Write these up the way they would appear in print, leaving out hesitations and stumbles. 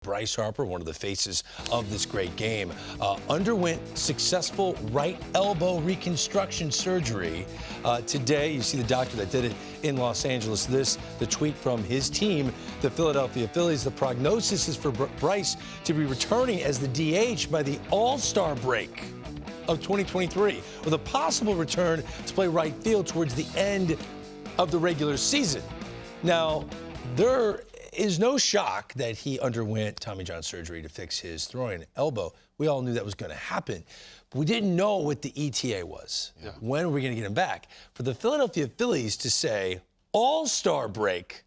Bryce Harper, one of the faces of this great game, underwent successful right elbow reconstruction surgery. Today, you see the doctor that did it in Los Angeles. The tweet from his team, the Philadelphia Phillies. The prognosis is for Bryce to be returning as the DH by the All-Star break of 2023, with a possible return to play right field towards the end of the regular season. Now, there is no shock that he underwent Tommy John surgery to fix his throwing elbow. We all knew that was going to happen. But we didn't know what the ETA was. Yeah. When were we going to get him back? For the Philadelphia Phillies to say All-Star break,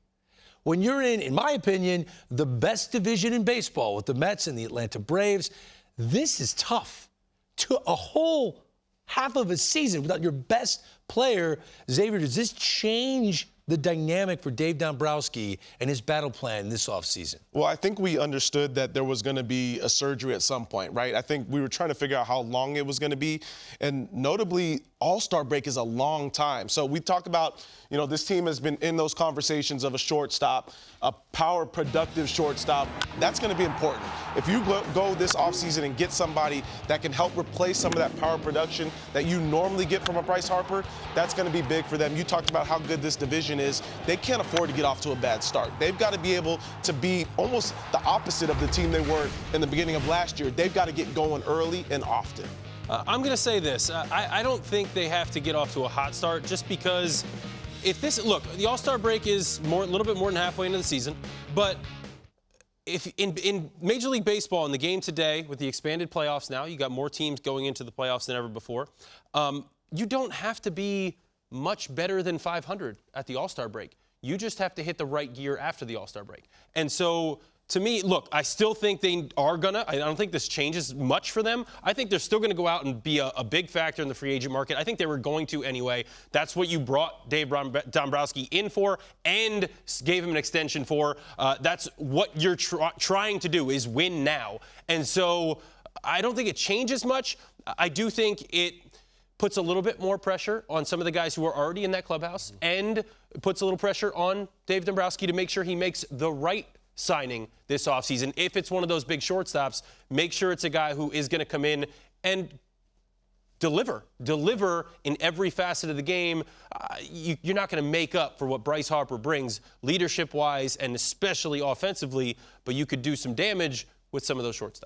when you're in my opinion, the best division in baseball with the Mets and the Atlanta Braves, this is tough. To a whole half of a season without your best player. Xavier, does this change the dynamic for Dave Dombrowski and his battle plan this offseason? Well, I think we understood that there was going to be a surgery at some point, right? I think we were trying to figure out how long it was going to be. And notably, All-Star break is a long time. So we talked about, this team has been in those conversations of a shortstop, a power productive shortstop. That's going to be important. If you go this offseason and get somebody that can help replace some of that power production that you normally get from a Bryce Harper, that's going to be big for them. You talked about how good this division is. They can't afford to get off to a bad start. They've got to be able to be almost the opposite of the team they were in the beginning of last year. They've got to get going early and often. I'm going to say this. I don't think they have to get off to a hot start just because look, the All-Star break is a little bit more than halfway into the season, but if in Major League Baseball, in the game today, with the expanded playoffs now, you got more teams going into the playoffs than ever before. You don't have to be much better than 500 at the All-Star break. You just have to hit the right gear after the All-Star break. And so, to me, look, I still think they are gonna. I don't think this changes much for them. I think they're still gonna go out and be a big factor in the free agent market. I think they were going to anyway. That's what you brought Dave Dombrowski in for and gave him an extension for. That's what you're trying to do, is win now. And so I don't think it changes much. I do think it puts a little bit more pressure on some of the guys who are already in that clubhouse, and puts a little pressure on Dave Dombrowski to make sure he makes the right signing this offseason. If it's one of those big shortstops, make sure it's a guy who is going to come in and deliver in every facet of the game. You're not going to make up for what Bryce Harper brings leadership-wise and especially offensively, but you could do some damage with some of those shortstops.